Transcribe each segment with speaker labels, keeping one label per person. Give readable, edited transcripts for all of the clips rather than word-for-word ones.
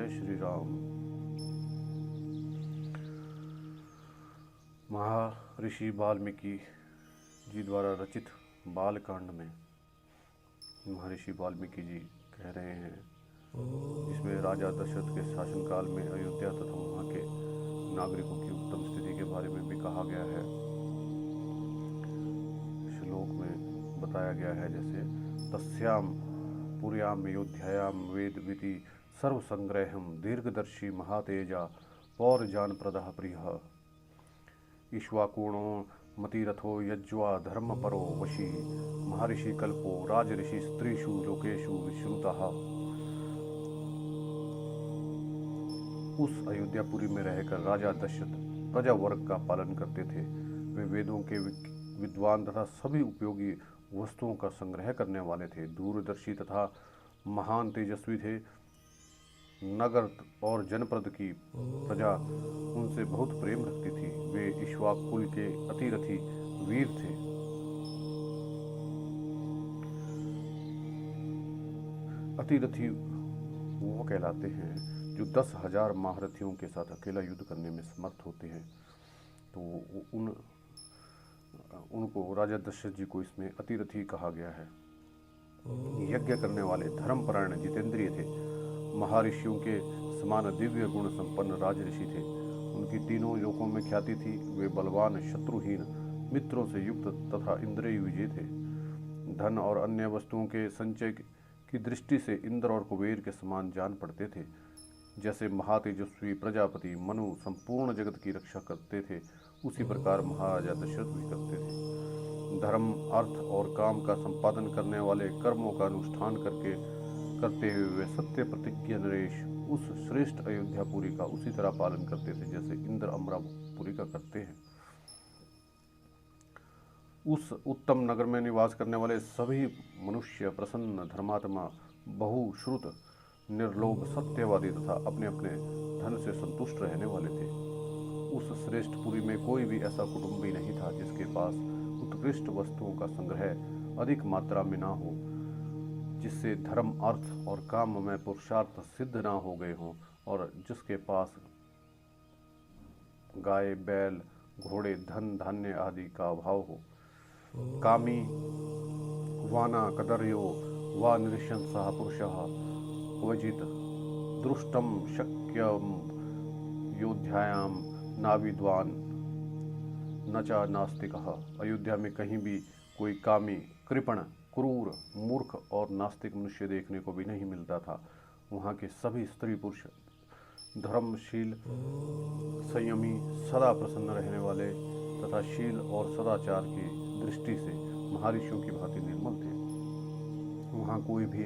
Speaker 1: जय श्री राम। महर्षि वाल्मीकि जी द्वारा रचित बालकांड में महर्षि वाल्मीकि जी कह रहे हैं, जिसमें राजा दशरथ के शासनकाल में अयोध्या तथा वहाँ के नागरिकों की उत्तम स्थिति के बारे में भी कहा गया है। श्लोक में बताया गया है, जैसे तस्याम पुर्याम अयोध्यायाम वेद विधि सर्वसंग्रहम दीर्घदर्शी महातेजा पौरजानप्रदः प्रियः ईश्वाकूणो मतिरथो यज्वा धर्मपरो वशी महर्षि कल्पो राजऋषि स्त्रीषु लोकेषु विश्रुतः। उस अयोध्यापुरी में रहकर राजा दशरथ प्रजा वर्ग का पालन करते थे। वे वेदों के विद्वान तथा सभी उपयोगी वस्तुओं का संग्रह करने वाले थे। दूरदर्शी तथा महान तेजस्वी थे। नगर और जनपद की प्रजा उनसे बहुत प्रेम रखती थी। वे इक्ष्वाक कुल के अतिरथी वीर थे। अतिरथी वो कहलाते हैं जो 10,000 महारथियों के साथ अकेला युद्ध करने में समर्थ होते हैं। तो उनको राजा दशरथ जी को इसमें अतिरथी कहा गया है। यज्ञ करने वाले धर्मपरायण जितेंद्रिय थे। महर्षियों के समान दिव्य गुण संपन्न राजऋषि थे। उनकी तीनों लोकों में ख्याति थी। वे बलवान, शत्रुहीन, मित्रों से युक्त तथा इंद्रिय विजय थे। धन और अन्य वस्तुओं के संचय की दृष्टि से इंद्र और कुबेर के समान जान पड़ते थे। जैसे महातेजस्वी प्रजापति मनु संपूर्ण जगत की रक्षा करते थे, उसी प्रकार महाराजा दशरथ भी करते थे। धर्म, अर्थ और काम का संपादन करने वाले कर्मों का अनुष्ठान करते हुए वे सत्य प्रतिज्ञ नरेश उस श्रेष्ठ अयोध्यापुरी का उसी तरह पालन करते थे जैसे इंद्र अमरापुरी का करते हैं। उस उत्तम नगर में निवास करने वाले सभी मनुष्य प्रसन्न, धर्मात्मा, बहुश्रुत, निर्लोभ, सत्यवादी तथा अपने अपने धन से संतुष्ट रहने वाले थे। उस श्रेष्ठ पुरी में कोई भी ऐसा कुटुंबी नहीं था जिसके पास उत्कृष्ट वस्तुओं का संग्रह अधिक मात्रा में ना हो, जिससे धर्म, अर्थ और काम में पुरुषार्थ सिद्ध ना हो गए हों, और जिसके पास गाय, बैल, घोड़े, धन धान्य आदि का अभाव हो। कामी वाना कदर्यो वा निरशंसः पुरुषः क्वचित् दृष्टम शक्यम योध्यायाम नाविद्वान न च नास्तिकः। अयोध्या में कहीं भी कोई कामी, कृपण, क्रूर, मूर्ख और नास्तिक मनुष्य देखने को भी नहीं मिलता था। वहाँ के सभी स्त्री पुरुष धर्मशील, संयमी, सदा प्रसन्न रहने वाले तथा शील और सदाचार की दृष्टि से महर्षियों की भांति निर्मल थे। वहाँ कोई भी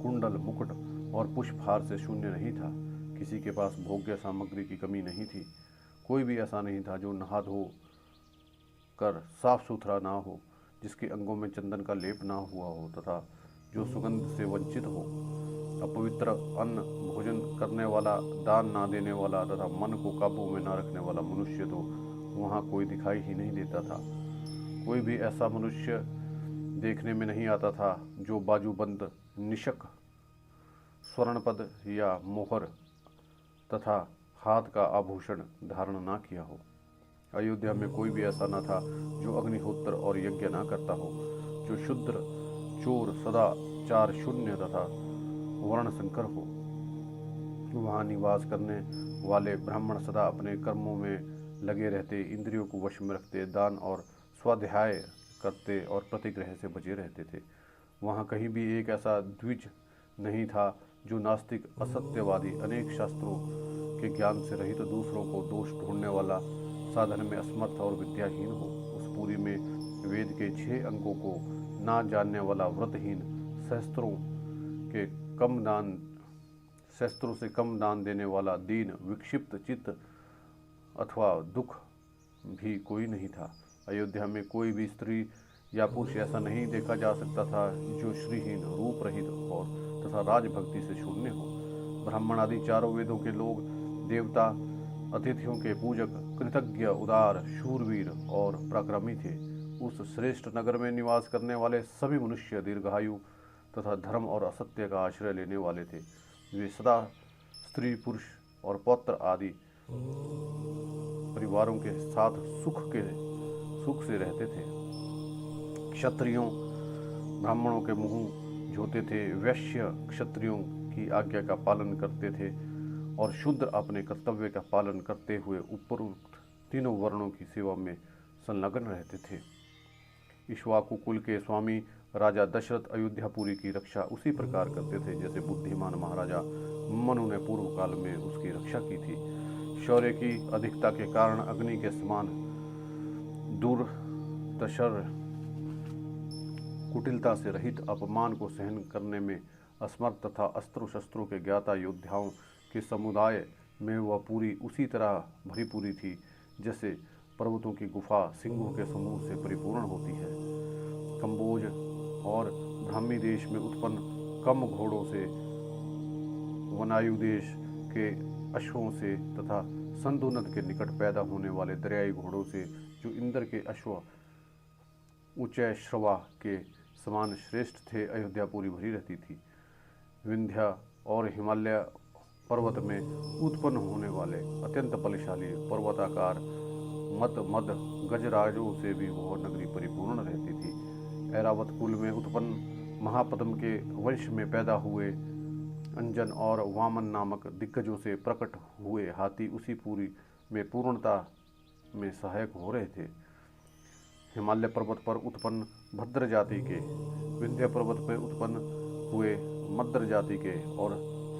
Speaker 1: कुंडल, मुकुट और पुष्पहार से शून्य नहीं था। किसी के पास भोग्य सामग्री की कमी नहीं थी। कोई भी ऐसा नहीं था जो नहा धो कर साफ सुथरा ना हो, जिसके अंगों में चंदन का लेप ना हुआ हो तथा जो सुगंध से वंचित हो। अपवित्र अन्न भोजन करने वाला, दान ना देने वाला तथा मन को काबू में ना रखने वाला मनुष्य तो वहाँ कोई दिखाई ही नहीं देता था। कोई भी ऐसा मनुष्य देखने में नहीं आता था जो बाजूबंद, निशक, स्वर्णपद या मोहर तथा हाथ का आभूषण धारण ना किया हो। अयोध्या में कोई भी ऐसा न था जो अग्निहोत्र और यज्ञ ना करता हो, जो शुद्र, चोर, सदाचार शून्य तथा वर्ण संकर हो। वहाँ निवास करने वाले ब्राह्मण सदा अपने कर्मों में लगे रहते, इंद्रियों को वश में रखते, दान और स्वाध्याय करते और प्रतिग्रह से बचे रहते थे। वहाँ कहीं भी एक ऐसा द्विज नहीं था जो नास्तिक, असत्यवादी, अनेक शास्त्रों के ज्ञान से रहित, दूसरों को दोष ढूंढने वाला, साधन में असमर्थ और विद्याहीन हो। उस पुरी में वेद के 6 अंगों को ना जानने वाला, व्रतहीन, शस्त्रों से कम दान देने वाला, दीन, विक्षिप्त चित्त अथवा दुख भी कोई नहीं था। अयोध्या में कोई भी स्त्री या पुरुष ऐसा नहीं देखा जा सकता था जो श्रीहीन, रूप रहित और तथा राजभक्ति से शून्य हो। ब्राह्मण आदि चारों वेदों के लोग, देवता, अतिथियों के पूजक, कृतज्ञ, उदार, शूरवीर और पराक्रमी थे। उस श्रेष्ठ नगर में निवास करने वाले सभी मनुष्य दीर्घायु तथा धर्म और असत्य का आश्रय लेने वाले थे। वे सदा स्त्री पुरुष और पौत्र आदि परिवारों के साथ सुख से रहते थे। क्षत्रियों ब्राह्मणों के मुंह धोते थे, वैश्य क्षत्रियों की आज्ञा का पालन करते थे और शूद्र अपने कर्तव्य का पालन करते हुए उपरोक्त तीनों वर्णों की सेवा में संलग्न रहते थे। इक्ष्वाकु कुल के स्वामी राजा दशरथ अयोध्यापुरी की रक्षा उसी प्रकार करते थे जैसे बुद्धिमान महाराजा मनु ने पूर्व काल में उसकी रक्षा की थी। शौर्य की अधिकता के कारण अग्नि के समान दूरदर्शर कुटिलता से रहित अपमान को सहन करने में असमर्थ तथा अस्त्रों शस्त्रों के ज्ञाता योद्धाओं के समुदाय में वह पूरी उसी तरह भरी थी जैसे पर्वतों की गुफा सिंहों के समूह से परिपूर्ण होती है। कंबोज और ब्राह्मी देश में उत्पन्न कम घोड़ों से, वनायु देश के अश्वों से तथा संधु नद के निकट पैदा होने वाले दरियाई घोड़ों से, जो इंद्र के अश्व उच्चैश्रवा के समान श्रेष्ठ थे, अयोध्यापुरी भरी रहती थी। विंध्या और हिमालय पर्वत में उत्पन्न होने वाले अत्यंत बलशाली पर्वताकार मद गजराजों से भी वह नगरी परिपूर्ण रहती थी। ऐरावत कुल में उत्पन्न महापद्म के वंश में पैदा हुए अंजन और वामन नामक दिग्गजों से प्रकट हुए हाथी उसी पुरी में पूर्णता में सहायक हो रहे थे। हिमालय पर्वत पर उत्पन्न भद्र जाति के, विंध्य पर्वत पर उत्पन्न हुए मद्र जाति के और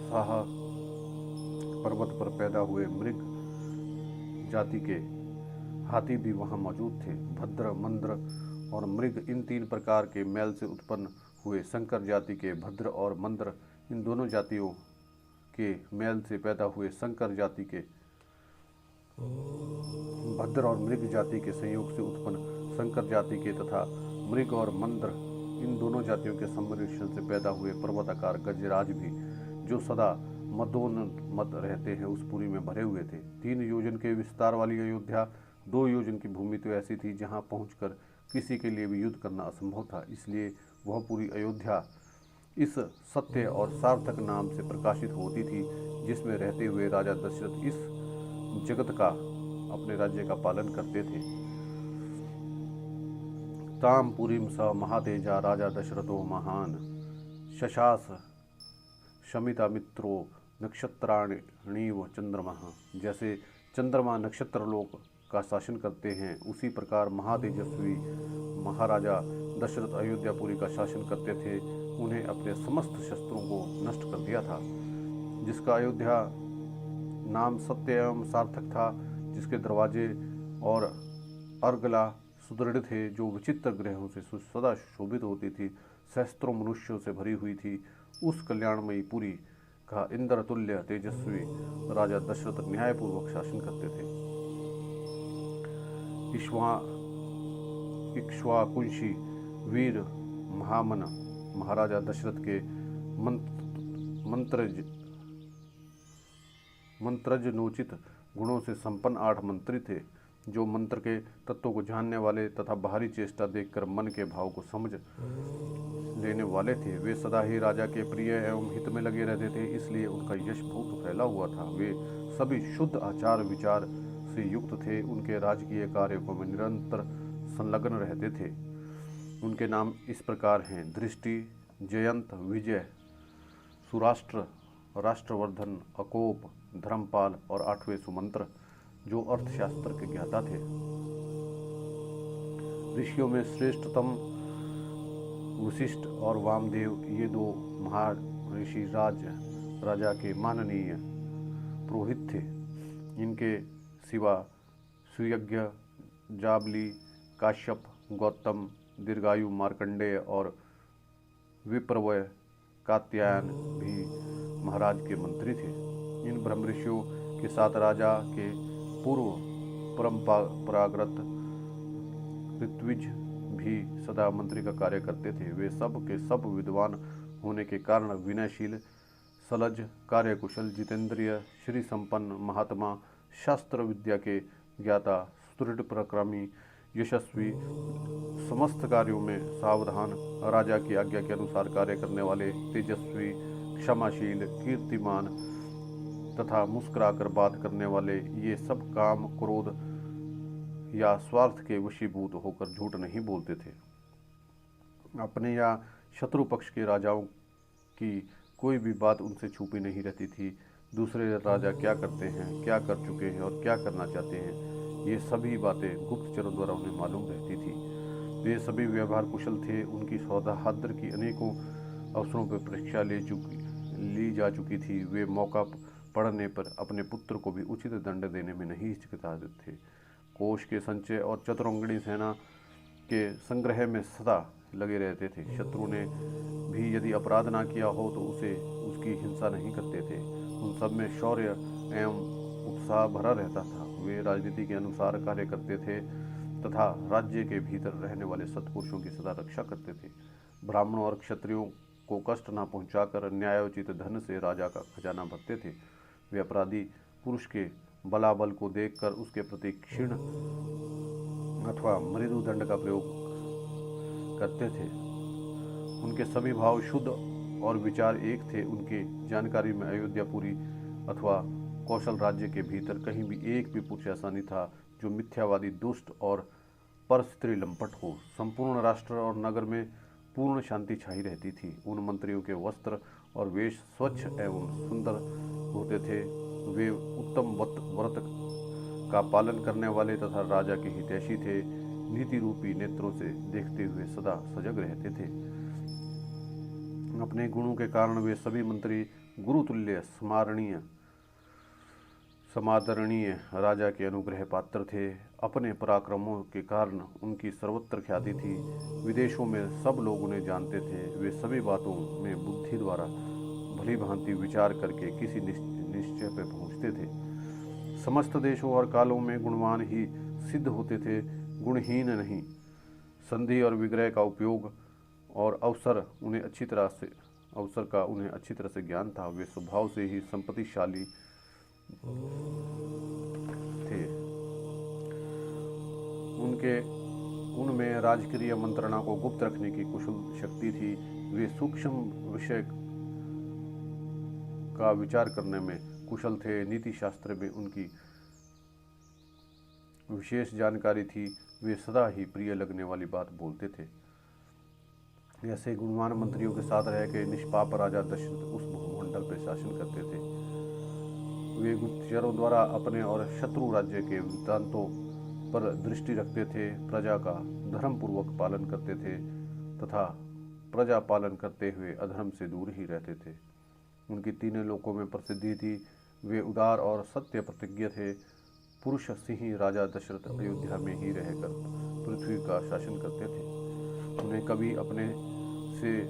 Speaker 1: साह पर्वत पर पैदा हुए मृग जाति के हाथी भी वहां मौजूद थे। भद्र, मंद्र और मृग इन तीन प्रकार के मैल से उत्पन्न हुए शंकर जाति के भद्र और मंद्र इन दोनों जातियों के मैल से पैदा हुए शंकर जाति के भद्र और मृग जाति के संयोग से उत्पन्न शंकर जाति के तथा मृग और मंद्र इन दोनों जातियों के सम्मिश्रण से पैदा हुए पर्वताकार गजराज भी, जो सदा मदोन्मत्त रहते हैं, उस पुरी में भरे हुए थे। 3 योजन के विस्तार वाली अयोध्या 2 योजन की भूमि तो ऐसी थी जहां पहुंचकर किसी के लिए भी युद्ध करना असंभव था। इसलिए वह पूरी अयोध्या इस सत्य और सार्थक नाम से प्रकाशित होती थी, जिसमें रहते हुए राजा दशरथ इस जगत का अपने राज्य का पालन करते थे। ताम पुरीम स महातेजा राजा दशरथो महान शशास शमिता मित्रो नक्षत्राणीव चंद्रमा। जैसे चंद्रमा नक्षत्र लोक का शासन करते हैं, उसी प्रकार महातेजस्वी महाराजा दशरथ अयोध्यापुरी का शासन करते थे। उन्हें अपने समस्त शस्त्रों को नष्ट कर दिया था। जिसका अयोध्या नाम सत्य एवं सार्थक था, जिसके दरवाजे और अर्गला सुदृढ़ थे, जो विचित्र ग्रहों से सदा शोभित होती थी, सहस्त्रों मनुष्यों से भरी हुई थी, उस कल्याणमयी पुरी का इंद्र तुल्य तेजस्वी राजा दशरथ न्यायपूर्वक शासन करते थे। इक्ष्वाकुंशी वीर महामन महाराजा दशरथ के मंत्रजनोचित गुणों से संपन्न 8 मंत्री थे, जो मंत्र के तत्वों को जानने वाले तथा बाहरी चेष्टा देखकर मन के भाव को समझ लेने वाले थे। वे सदा ही राजा के प्रिय एवं हित में लगे रहते थे, इसलिए उनका यश बहुत फैला हुआ था। वे सभी शुद्ध आचार विचार से युक्त थे, उनके राजकीय कार्यों में निरंतर संलग्न रहते थे। उनके नाम इस प्रकार हैं: दृष्टि, जयंत, विजय, सुराष्ट्र, राष्ट्रवर्धन, अकोप, धर्मपाल और 8वें सुमंत्र, जो अर्थशास्त्र के ज्ञाता थे। ऋषियों में श्रेष्ठतम वशिष्ठ और वामदेव, ये 2 महर्षि राजा के माननीय पुरोहित थे। इनके सिवा सुयज्ञ, जाबली, काश्यप, गौतम, दीर्घायु, मार्कंडेय और विप्रवय कात्यायन भी महाराज के मंत्री थे। इन ब्रह्म ऋषियों के साथ राजा के पूर्व परंपरागत ऋत्विज भी सदा मंत्री का कार्य करते थे। वे सब के सब विद्वान होने के कारण विनयशील, सलज, कार्यकुशल, जितेंद्रिय, श्री संपन्न, महात्मा, शास्त्र विद्या के ज्ञाता, सुदृढ़ पराक्रमी, यशस्वी, समस्त कार्यों में सावधान, राजा की आज्ञा के अनुसार कार्य करने वाले, तेजस्वी, क्षमाशील, कीर्तिमान, तथा मुस्कुराकर बात करने वाले ये सब काम, क्रोध या स्वार्थ के वशीभूत होकर झूठ नहीं बोलते थे। अपने या शत्रु पक्ष के राजाओं की कोई भी बात उनसे छुपी नहीं रहती थी। दूसरे राजा क्या करते हैं, क्या कर चुके हैं और क्या करना चाहते हैं, ये सभी बातें गुप्तचरों द्वारा उन्हें मालूम रहती थी। वे सभी व्यवहार कुशल थे। उनकी सौदाहद्र की अनेकों अवसरों पर परीक्षा ली जा चुकी थी। वे मौका पड़ने पर अपने पुत्र को भी उचित दंड देने में नहीं हिचकिचाते थे। कोष के संचय और चतुरंगणी सेना के संग्रह में सदा लगे रहते थे। शत्रु ने भी यदि अपराध ना किया हो तो उसकी हिंसा नहीं करते थे। उन सब में शौर्य एवं उत्साह भरा रहता था। वे राजनीति के अनुसार कार्य करते थे तथा राज्य के भीतर रहने वाले सत्पुरुषों की सदा रक्षा करते थे। ब्राह्मणों और क्षत्रियों को कष्ट न पहुंचाकर न्यायोचित धन से राजा का खजाना भरते थे। वे अपराधी पुरुष के बलाबल को देखकर उसके प्रति क्षीण अथवा मृदु दंड का प्रयोग करते थे। उनके सभी भाव शुद्ध और विचार एक थे। उनकी जानकारी में अयोध्यापुरी अथवा कौशल राज्य के भीतर कहीं भी एक भी पुरुष ऐसा नहीं था जो मिथ्यावादी, दुष्ट और परस्त्री लंपट हो। संपूर्ण राष्ट्र और नगर में पूर्ण शांति छाई रहती थी। उन मंत्रियों के वस्त्र और वेश स्वच्छ एवं सुंदर होते थे। वे उत्तम व्रत का पालन करने वाले तथा राजा के हितैषी थे। नीति रूपी नेत्रों से देखते हुए सदा सजग रहते थे। अपने गुणों के कारण वे सभी मंत्री गुरुतुल्य समादरणीय राजा के अनुग्रह पात्र थे। अपने पराक्रमों के कारण उनकी सर्वत्र ख्याति थी। विदेशों में सब लोग उन्हें जानते थे। वे सभी बातों में बुद्धि द्वारा भली भांति विचार करके किसी निश्चय पर पहुंचते थे। समस्त देशों और कालों में गुणवान ही सिद्ध होते थे, गुणहीन नहीं। संधि और विग्रह का उपयोग और अवसर का उन्हें अच्छी तरह से ज्ञान था। वे स्वभाव से ही संपत्तिशाली थे। उनमें राजकीय मंत्रणा को गुप्त रखने की कुशल शक्ति थी। वे सूक्ष्म विषय का विचार करने में कुशल थे। नीति शास्त्र में उनकी विशेष जानकारी थी। वे सदा ही प्रिय लगने वाली बात बोलते थे। ऐसे गुणवान मंत्रियों के साथ रह के निष्पाप राजा दशरथ उस भूमंडल पर शासन करते थे। वे गुप्तचरों द्वारा अपने और शत्रु राज्य के वृत्तांतों पर दृष्टि रखते थे, प्रजा का धर्मपूर्वक पालन करते थे तथा प्रजा पालन करते हुए अधर्म से दूर ही रहते थे। उनकी तीनों लोकों में प्रसिद्धि थी। वे उदार और सत्य प्रतिज्ञ थे। पुरुष सिंह राजा दशरथ अयोध्या में ही रहकर पृथ्वी का शासन करते थे। उन्हें कभी अपने से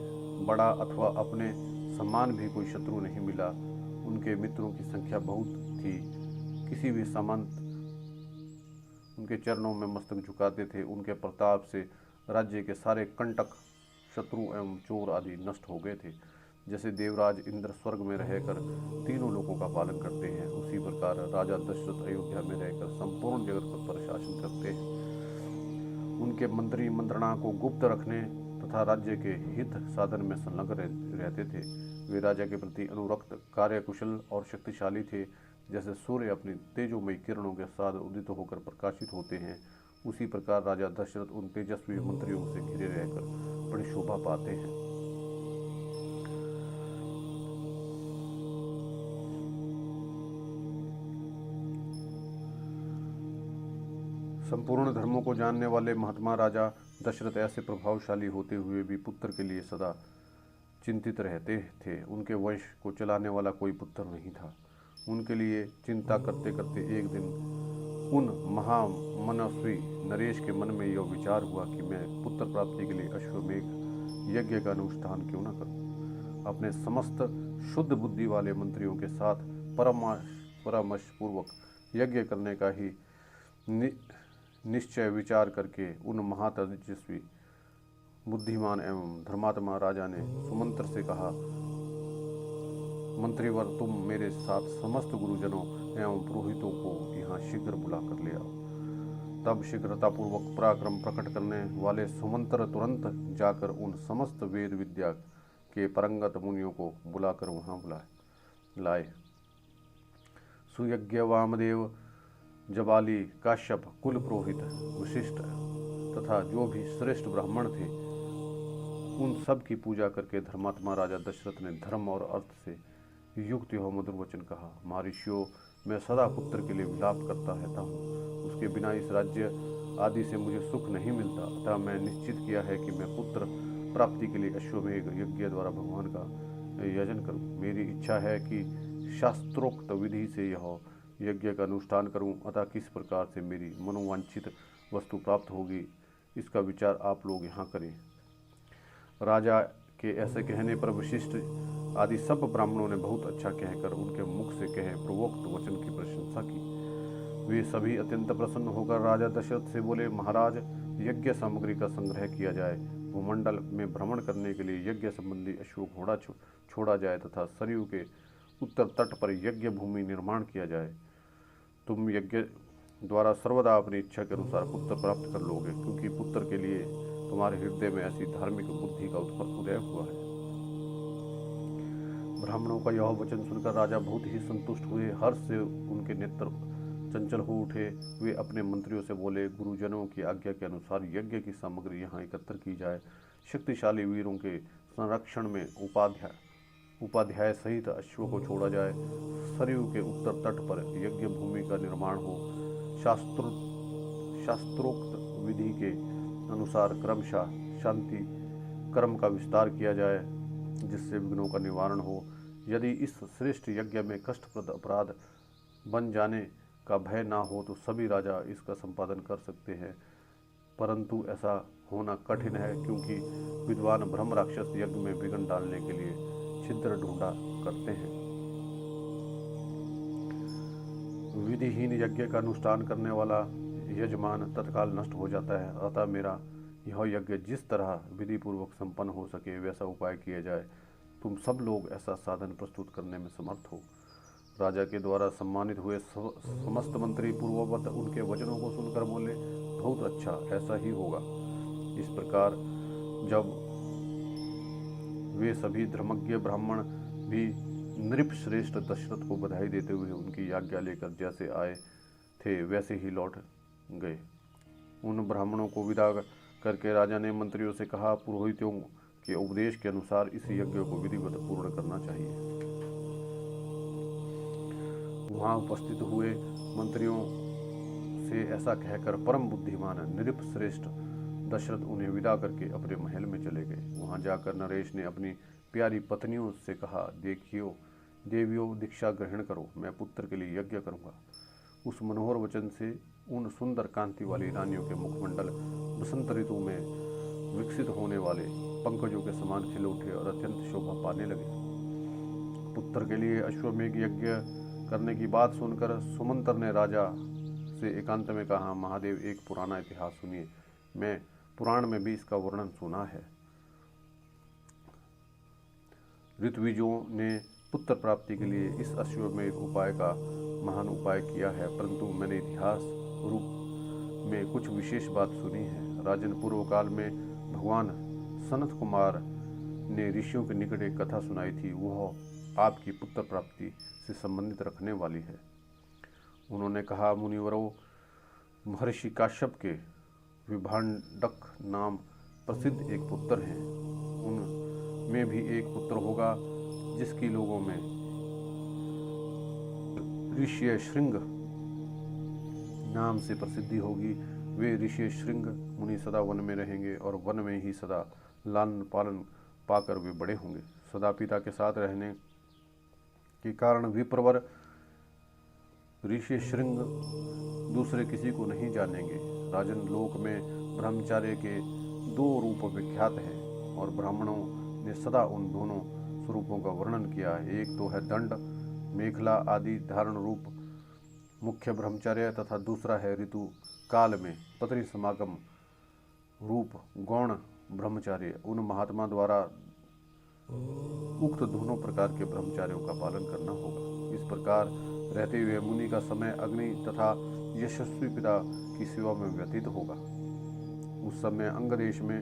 Speaker 1: बड़ा अथवा अपने समान भी कोई शत्रु नहीं मिला। उनके मित्रों की संख्या बहुत थी। किसी भी सामंत उनके चरणों में मस्तक झुकाते थे। उनके प्रताप से राज्य के सारे कंटक, शत्रु एवं चोर आदि नष्ट हो गए थे। जैसे देवराज इंद्र स्वर्ग में रहकर तीनों लोकों का पालन करते हैं, उसी प्रकार राजा दशरथ अयोध्या में रहकर संपूर्ण जगत पर शासन करते हैं। उनके मंत्री मंत्रणा को गुप्त रखने तथा राज्य के हित साधन में संलग्न रहते थे। वे राजा के प्रति अनुरक्त, कार्यकुशल और शक्तिशाली थे। जैसे सूर्य अपनी तेजोमयी किरणों के साथ उदित होकर प्रकाशित होते हैं, उसी प्रकार राजा दशरथ उन तेजस्वी मंत्रियों से घिरे रहकर बड़ी शोभा पाते हैं। संपूर्ण धर्मों को जानने वाले महात्मा राजा दशरथ ऐसे प्रभावशाली होते हुए भी पुत्र के लिए सदा चिंतित रहते थे। उनके वंश को चलाने वाला कोई पुत्र नहीं था। उनके लिए चिंता करते करते एक दिन उन महामनस्वी नरेश के मन में यह विचार हुआ कि मैं पुत्र प्राप्ति के लिए अश्वमेघ यज्ञ का अनुष्ठान क्यों न करूं। अपने समस्त शुद्ध बुद्धि वाले मंत्रियों के साथ परामर्श पूर्वक यज्ञ करने का ही निश्चय विचार करके उन महातेजस्वी, बुद्धिमान एवं धर्मात्मा राजा ने सुमंत्र से कहा, मंत्रीवर, तुम मेरे साथ समस्त गुरुजनों एवं पुरोहितों को यहाँ शीघ्र बुला कर ले आओ। तब शीघ्रतापूर्वक पराक्रम प्रकट करने वाले सुमंत्र तुरंत जाकर उन समस्त वेद विद्या के परंगत मुनियों को बुलाकर वहाँ लाए। सुयज्ञ वामदेव, जबाली, काश्यप, कुल पुरोहित, वशिष्ठ तथा जो भी श्रेष्ठ ब्राह्मण थे, उन सब की पूजा करके धर्मात्मा राजा दशरथ ने धर्म और अर्थ से युक्त यह मधुर वचन कहा। महर्षियों, मैं सदा पुत्र के लिए विलाप करता रहता हूँ। उसके बिना इस राज्य आदि से मुझे सुख नहीं मिलता। अतः मैं निश्चित किया है कि मैं पुत्र प्राप्ति के लिए अश्वमेघ यज्ञ द्वारा भगवान का यजन करूं। मेरी इच्छा है कि शास्त्रोक्त विधि से यह यज्ञ का अनुष्ठान करूं। अतः किस प्रकार से मेरी मनोवांछित वस्तु प्राप्त होगी, इसका विचार आप लोग यहाँ करें। राजा के ऐसे कहने पर वशिष्ठ आदि सब ब्राह्मणों ने बहुत अच्छा कहकर उनके मुख से कहे प्रोक्त वचन की प्रशंसा की। वे सभी अत्यंत प्रसन्न होकर राजा दशरथ से बोले, महाराज, यज्ञ सामग्री का संग्रह किया जाए, भूमंडल में भ्रमण करने के लिए यज्ञ संबंधी अश्व घोड़ा छोड़ा जाए तथा सरयू के उत्तर तट पर यज्ञ भूमि निर्माण किया जाए। तुम यज्ञ द्वारा सर्वदा अपनी इच्छा के अनुसार पुत्र प्राप्त कर लोगे, क्योंकि पुत्र के लिए तुम्हारे हृदय में ऐसी धार्मिक बुद्धि का उदय हुआ है। ब्राह्मणों का यह वचन सुनकर राजा बहुत ही संतुष्ट हुए। हर्ष से उनके नेत्र चंचल हो उठे। वे अपने मंत्रियों से बोले, गुरुजनों की आज्ञा के अनुसार यज्ञ की सामग्री यहाँ एकत्र की जाए। शक्तिशाली वीरों के संरक्षण में उपाध्याय सहित अश्वों को छोड़ा जाए। सरयू के उत्तर तट पर यज्ञ भूमि का निर्माण हो। शास्त्रोक्त विधि के अनुसार क्रमशः शांति कर्म का विस्तार किया जाए, जिससे विघ्नों का निवारण हो। यदि इस श्रेष्ठ यज्ञ में कष्टप्रद अपराध बन जाने का भय ना हो तो सभी राजा इसका संपादन कर सकते हैं, परंतु ऐसा होना कठिन है, क्योंकि विद्वान ब्रह्म राक्षस यज्ञ में विघ्न डालने के लिए छिद्र ढूंढा करते हैं। विधिहीन यज्ञ का अनुष्ठान करने वाला यजमान तत्काल नष्ट हो जाता है। अतः मेरा यह यज्ञ जिस तरह विधि पूर्वक संपन्न हो सके वैसा उपाय किया जाए। तुम सब लोग ऐसा साधन प्रस्तुत करने में समर्थ हो। राजा के द्वारा सम्मानित हुए समस्त मंत्री पूर्ववत उनके वचनों को सुनकर बोले, बहुत अच्छा, ऐसा ही होगा। इस प्रकार जब वे सभी धर्मज्ञ ब्राह्मण भी नृप श्रेष्ठ दशरथ को बधाई देते हुए उनकी आज्ञा लेकर जैसे आए थे वैसे ही लौट गए। उन ब्राह्मणों को विदा करके राजा ने मंत्रियों से कहा, पुरोहितों के उपदेश के अनुसार इस यज्ञ को विधिवत पूर्ण करना चाहिए। वहां उपस्थित हुए मंत्रियों से ऐसा कहकर परम बुद्धिमान नृप श्रेष्ठ दशरथ उन्हें विदा करके अपने महल में चले गए। वहां जाकर नरेश ने अपनी प्यारी पत्नियों से कहा, देखियो देवियों, दीक्षा ग्रहण करो, मैं पुत्र के लिए यज्ञ करूंगा। उस मनोहर वचन से उन सुंदर कांति वाली रानियों के मुखमंडल बसंत ऋतु में विकसित होने वाले पंकजों के समान खिल उठे और अत्यंत शोभा पाने लगे। पुत्र के लिए अश्वमेघ यज्ञ करने की बात सुनकर सुमंत्र ने राजा से एकांत में कहा, महादेव, एक पुराना इतिहास सुनिए। मैं पुराण में भी इसका वर्णन सुना है। ऋत्विजों ने पुत्र प्राप्ति के लिए इस अश्वमेध उपाय का महान उपाय किया है, परंतु मैंने इतिहास रूप में कुछ विशेष बात सुनी है। राजन, पूर्व काल में भगवान सनत कुमार ने ऋषियों के निकट एक कथा सुनाई थी। वह आपकी पुत्र प्राप्ति से संबंधित रखने वाली है। उन्होंने कहा, मुनिवरों, महर्षि काश्यप के विभांडक नाम प्रसिद्ध एक पुत्र हैं। उनमें भी एक पुत्र होगा जिसकी लोगों में ऋषि श्रृंग नाम से प्रसिद्धि होगी। वे ऋषि श्रृंग मुनि सदा वन में रहेंगे और वन में ही सदा लालन पालन पाकर वे बड़े होंगे। सदा पिता के साथ रहने के कारण विप्रवर ऋषि श्रृंग दूसरे किसी को नहीं जानेंगे। राजन, लोक में ब्रह्मचार्य के दो रूप विख्यात हैं और ब्राह्मणों ने सदा उन दोनों स्वरूपों का वर्णन किया है। एक तो है दंड मेखला आदि धारण रूप मुख्य ब्रह्मचर्य तथा दूसरा है ऋतु काल में पत्नी समागम रूप गौण ब्रह्मचार्य। उन महात्मा द्वारा उक्त दोनों प्रकार के ब्रह्मचार्यों का पालन करना होगा। इस प्रकार रहते हुए मुनि का समय अग्नि तथा यशस्वी पिता की सेवा में व्यतीत होगा। उस समय अंग देश में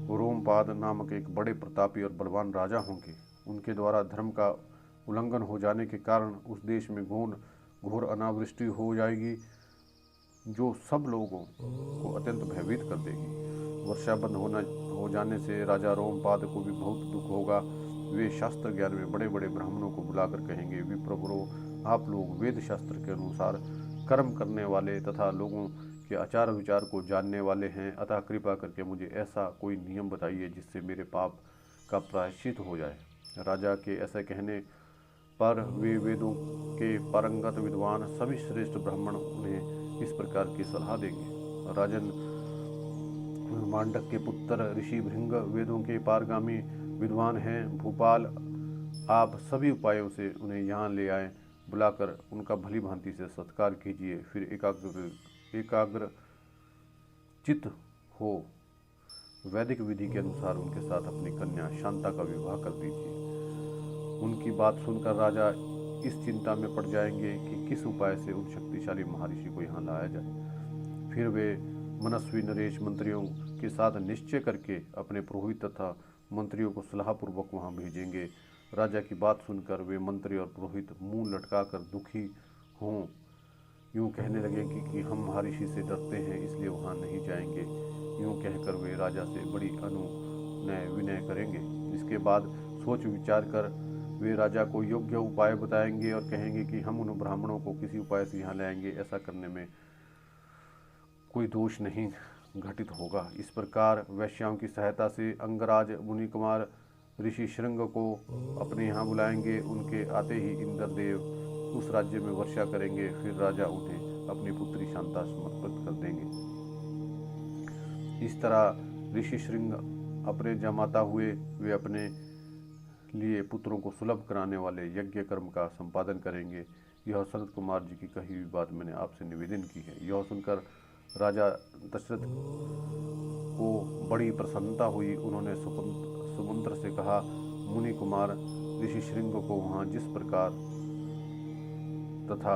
Speaker 1: रोमपाद नामक एक बड़े प्रतापी और बलवान राजा होंगे। उनके द्वारा धर्म का उल्लंघन हो जाने के कारण उस देश में गौण घोर अनावृष्टि हो जाएगी जो सब लोगों को अत्यंत भयभीत कर देगी। वर्षा बंद हो जाने से राजा रोमपाद को भी बहुत दुख होगा। वे शास्त्र ज्ञान में बड़े बड़े ब्राह्मणों को बुलाकर कहेंगे, विप्रवरो, आप लोग वेद शास्त्र के अनुसार कर्म करने वाले तथा लोगों के आचार विचार को जानने वाले हैं, अतः कृपा करके मुझे ऐसा कोई नियम बताइए जिससे मेरे पाप का प्रायश्चित हो जाए। राजा के ऐसे कहने पर वे वेदों के पारंगत विद्वान सभी श्रेष्ठ ब्राह्मण उन्हें इस प्रकार की सलाह देंगे। राजन, मांडक के पुत्र ऋषि भृंग वेदों के पारगामी विद्वान हैं। भूपाल, आप सभी उपायों से उन्हें यहाँ ले आए, बुलाकर उनका भली भांति से सत्कार कीजिए। फिर एकाग्र चित्त हो वैदिक विधि के अनुसार उनके साथ अपनी कन्या शांता का विवाह कर दीजिए। उनकी बात सुनकर राजा इस चिंता में पड़ जाएंगे कि किस उपाय से उन शक्तिशाली महर्षि को यहाँ लाया जाए। फिर वे मनस्वी नरेश मंत्रियों के साथ निश्चय करके अपने पुरोहित तथा मंत्रियों को सलाहपूर्वक वहाँ भेजेंगे। राजा की बात सुनकर वे मंत्री और पुरोहित मुंह लटकाकर दुखी हों, यूँ कहने लगेंगे कि हम महर्षि से डरते हैं, इसलिए वहाँ नहीं जाएंगे। यूँ कहकर वे राजा से बड़ी अनुनय विनय करेंगे। इसके बाद सोच विचार कर वे राजा को योग्य उपाय बताएंगे और कहेंगे कि हम उन ब्राह्मणों को किसी उपाय से यहाँ लाएंगे, ऐसा करने में कोई दोष नहीं घटित होगा। इस प्रकार वैश्याओं की सहायता से अंगराज मुनि कुमार ऋषि श्रृंग को अपने यहाँ बुलाएंगे। उनके आते ही इंद्रदेव उस राज्य में वर्षा करेंगे। फिर राजा उन्हें अपनी पुत्री शांता समर्पित कर देंगे। इस तरह ऋषि श्रृंग अपने जमाता हुए वे अपने लिए पुत्रों को सुलभ कराने वाले यज्ञ कर्म का संपादन करेंगे। यह सनत कुमार जी की कही हुई बात मैंने आपसे निवेदन की है। यह सुनकर राजा दशरथ को बड़ी प्रसन्नता हुई। उन्होंने सुमंत्र से कहा, मुनि कुमार ऋषि श्रृंग को वहाँ जिस प्रकार तथा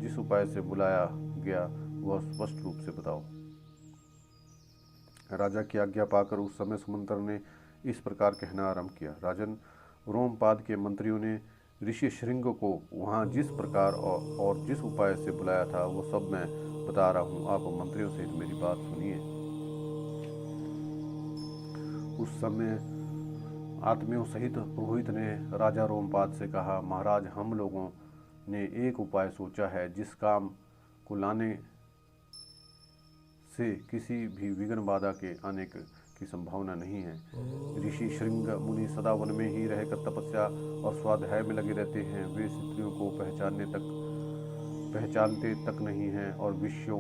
Speaker 1: जिस उपाय से बुलाया गया वह स्पष्ट रूप से बताओ। राजा की आज्ञा पाकर उस समय सुमंत्र ने इस प्रकार कहना आरंभ किया। राजन, रोमपाद के मंत्रियों ने ऋषि श्रृंग को वहाँ जिस प्रकार और जिस उपाय से बुलाया था वो सब मैं बता रहा हूँ। आप मंत्रियों से मेरी बात सुनिए। उस समय आत्मियों सहित पुरोहित ने राजा रोमपाद से कहा, महाराज, हम लोगों ने एक उपाय सोचा है जिस काम को लाने से किसी भी विघ्न बाधा के आने की संभावना नहीं है। ऋषि श्रृंग मुनि सदा वन में ही रहकर तपस्या और स्वाध्याय में लगे रहते हैं। वे स्त्रियों को पहचानते तक नहीं हैं और विषयों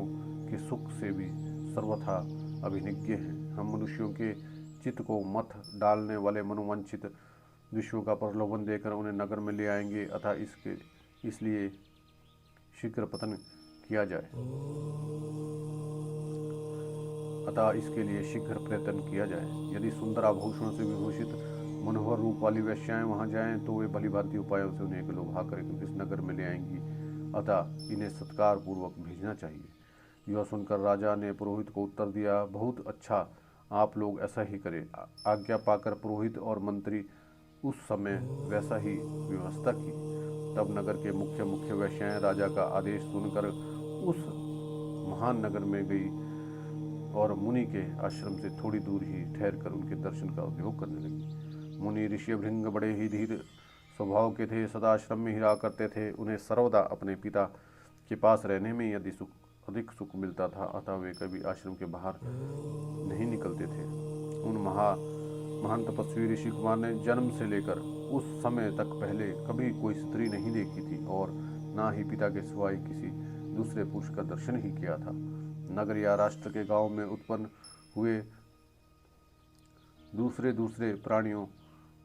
Speaker 1: के सुख से भी सर्वथा अभिनिज्ञ हैं। हम मनुष्यों के चित्त को मत डालने वाले मनोवांछित विषयों का प्रलोभन देकर उन्हें नगर में ले आएंगे, अतः इसलिए शीघ्र पतन किया जाए। अतः इसके लिए शीघ्र प्रयत्न किया जाए। यदि सुंदर आभूषणों से विभूषित मनोहर रूप वाली वेश्याएं वहां जाएं तो वे भली भांति उपायों से उन्हें लोभा कर इस नगर में ले आएंगी, अतः इन्हें सत्कार पूर्वक भेजना चाहिए। यह सुनकर राजा ने पुरोहित को उत्तर दिया, बहुत अच्छा, आप लोग ऐसा ही करें। आज्ञा पाकर पुरोहित और मंत्री उस समय वैसा ही व्यवस्था की। तब नगर के मुख्य वेश्याएं राजा का आदेश सुनकर उस महान नगर में गई और मुनि के आश्रम से थोड़ी दूर ही ठहरकर उनके दर्शन का उपयोग करने लगी। मुनि ऋषि भृंग बड़े ही धीर स्वभाव के थे, सदा आश्रम में ही रहा करते थे। उन्हें सर्वदा अपने पिता के पास रहने में यदि अधिक सुख मिलता था, अतः वे कभी आश्रम के बाहर नहीं निकलते थे। उन महान तपस्वी ऋषि कुमार ने जन्म से लेकर उस समय तक पहले कभी कोई स्त्री नहीं देखी थी और ना ही पिता के सिवाय किसी दूसरे पुरुष का दर्शन ही किया था। नगर या राष्ट्र के गांव में उत्पन्न हुए दूसरे प्राणियों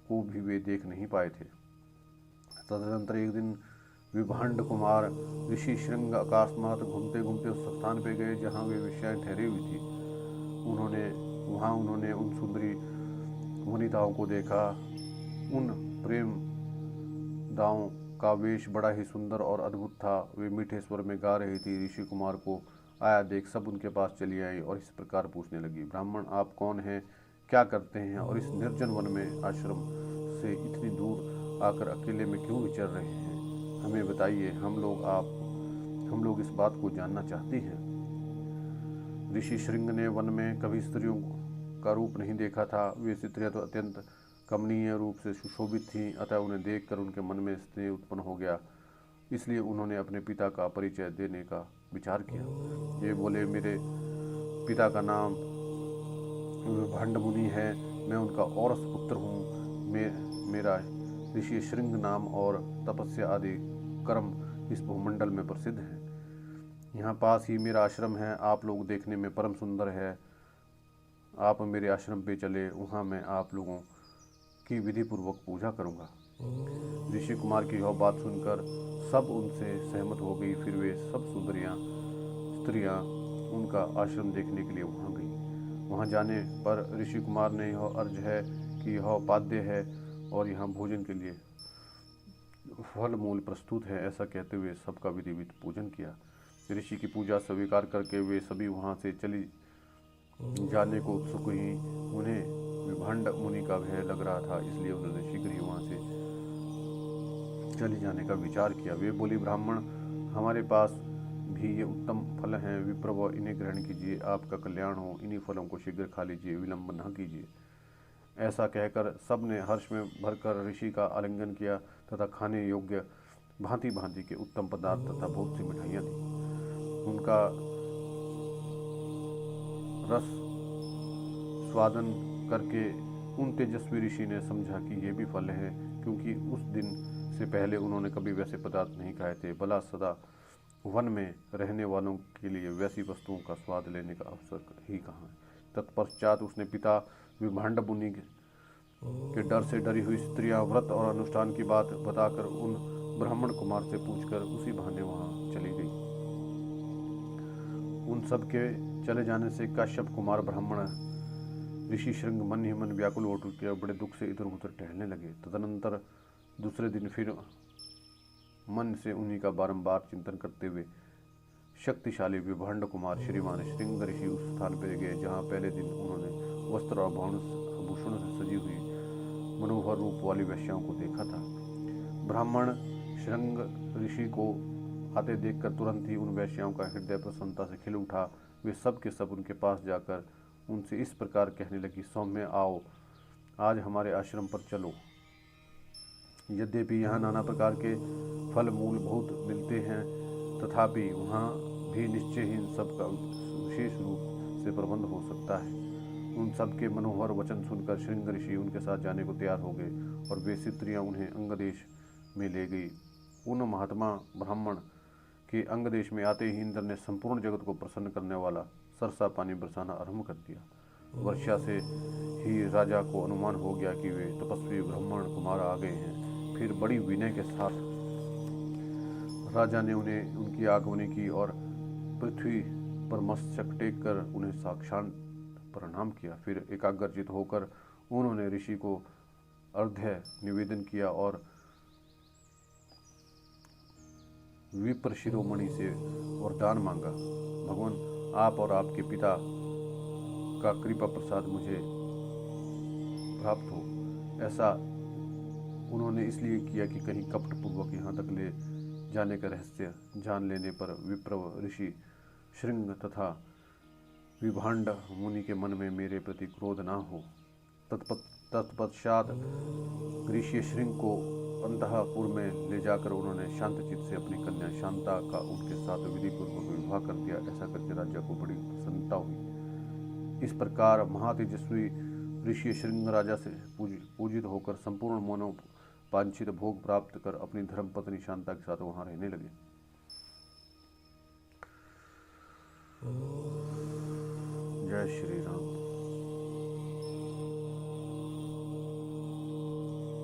Speaker 1: को भी वे देख नहीं पाए थे। तदनंतर एक दिन विभांड कुमार ऋषि श्रृंग अकस्मात घूमते घूमते उस स्थान पर गए जहाँ वे वेश्याएं ठहरी हुई थी। उन्होंने उन सुंदरी वनिताओं को देखा। उन प्रेम दाओं का वेश बड़ा ही सुंदर और अद्भुत था। वे मीठे स्वर में गा रही थी। ऋषि कुमार को आया देख सब उनके पास चली आई और इस प्रकार पूछने लगी, ब्राह्मण, आप कौन हैं, क्या करते हैं और इस निर्जन वन में आश्रम से इतनी दूर आकर अकेले में क्यों विचर रहे हैं? हमें बताइए, हम लोग आप हम लोग इस बात को जानना चाहते हैं। ऋषि श्रृंग ने वन में कभी स्त्रियों का रूप नहीं देखा था। वे स्त्रियां तो अत्यंत कमनीय रूप से सुशोभित थीं, अतः उन्हें देखकर उनके मन में स्नेह उत्पन्न हो गया। इसलिए उन्होंने अपने पिता का परिचय देने का विचार किया। ये बोले, मेरे पिता का नाम भंड मुनि है, मैं उनका औरस पुत्र हूँ। मेरा ऋषि श्रृंग नाम और तपस्या आदि कर्म इस भूमंडल में प्रसिद्ध है। यहाँ पास ही मेरा आश्रम है, आप लोग देखने में परम सुंदर है। आप मेरे आश्रम पे चले, वहाँ मैं आप लोगों की विधि पूर्वक पूजा करूँगा। ऋषि कुमार की यह बात सुनकर सब उनसे सहमत हो गई। फिर वे सब स्त्रियाँ उनका आश्रम देखने के लिए वहाँ गई। वहाँ जाने पर ऋषि कुमार ने यह अर्ज है कि यह पाद्य है और यहाँ भोजन के लिए फल मूल प्रस्तुत है। ऐसा कहते हुए सबका विधिवत पूजन किया। ऋषि की पूजा स्वीकार करके वे सभी वहाँ से चली जाने को उत्सुक हुई। उन्हें विभंड मुनि का भय लग रहा था, इसलिए उन्होंने शीघ्र ही वहाँ से चले जाने का विचार किया। वे बोली, ब्राह्मण, हमारे पास भी ये उत्तम फल हैं, विप्रभु इन्हें ग्रहण कीजिए, आपका कल्याण हो। इन्हीं फलों को शीघ्र खा लीजिए, विलंब न कीजिए। ऐसा कहकर सब ने हर्ष में भरकर ऋषि का आलिंगन किया तथा खाने योग्य भांति भांति के उत्तम पदार्थ तथा बहुत सी मिठाइयाँ दी। उनका रस स्वादन करके उन तेजस्वी ऋषि ने समझा कि ये भी फल है, क्योंकि उस दिन से पहले उन्होंने कभी वैसे पदार्थ नहीं खाए थे। भला सदा वन में रहने वालों के लिए वैसी वस्तुओं का स्वाद लेने का अवसर ही कहाँ है। तत्पश्चात उसने पिता विभंड मुनि के डर से डरी हुई स्त्रियां व्रत और अनुष्ठान की बात बताकर उन ब्राह्मण कुमार से पूछकर उसी बहाने वहां चली गई। उन सब के चले जाने से काश्यप कुमार ब्राह्मण ऋषि श्रृंग मन ही मन व्याकुल हो उठे, बड़े दुख से इधर उधर टहलने लगे। तदनंतर दूसरे दिन फिर मन से उन्हीं का बारंबार चिंतन करते हुए शक्तिशाली विभंड कुमार श्रीमान श्रृंग ऋषि उस स्थान पर गए जहाँ पहले दिन उन्होंने वस्त्र और आभूषणों से सजी हुई मनोहर रूप वाली वेश्याओं को देखा था। ब्राह्मण श्रृंग ऋषि को आते देखकर तुरंत ही उन वेश्याओं का हृदय प्रसन्नता से खिल उठा। वे सब के सब उनके पास जाकर उनसे इस प्रकार कहने लगी, सौम्य, आओ, आज हमारे आश्रम पर चलो। यद्यपि यहाँ नाना प्रकार के फल मूल बहुत मिलते हैं, तथापि वहाँ भी निश्चय ही इन सब का विशेष रूप से प्रबंध हो सकता है। उन सब के मनोहर वचन सुनकर श्रृंग ऋषि उनके साथ जाने को तैयार हो गए और वे स्त्रियाँ उन्हें अंगदेश में ले गई। उन महात्मा ब्राह्मण के अंगदेश में आते ही इंद्र ने संपूर्ण जगत को प्रसन्न करने वाला सरसा पानी बरसाना आरंभ कर दिया। वर्षा से ही राजा को अनुमान हो गया कि वे तपस्वी ब्राह्मण कुमार आ गए हैं। फिर बड़ी विनय के साथ राजा ने उन्हें उनकी आगमनी की और पृथ्वी पर मस्तक टेक कर उन्हें साक्षात प्रणाम किया। फिर एकाग्रचित होकर उन्होंने ऋषि को अर्घ्य निवेदन किया और विप्र शिरोमणि से वरदान मांगा, भगवान, आप और आपके पिता का कृपा प्रसाद मुझे प्राप्त हो। ऐसा उन्होंने इसलिए किया कि कहीं कपटपूर्वक यहाँ तक ले जाने का रहस्य जान लेने पर विप्र ऋषि श्रृंग तथा विभांड मुनि के मन में मेरे प्रति क्रोध ना हो। तत्पश्चात ऋषि श्रृंग को अंतःपुर में ले जाकर उन्होंने शांतचित्त से अपनी कन्या शांता का उनके साथ विधिपूर्वक विवाह कर दिया। ऐसा करके राजा को बड़ी प्रसन्नता हुई। इस प्रकार महातेजस्वी ऋषि श्रृंग राजा से पूजित होकर संपूर्ण मनोवांछित भोग प्राप्त कर अपनी धर्मपत्नी शांता के साथ वहां रहने लगे। जय श्री राम।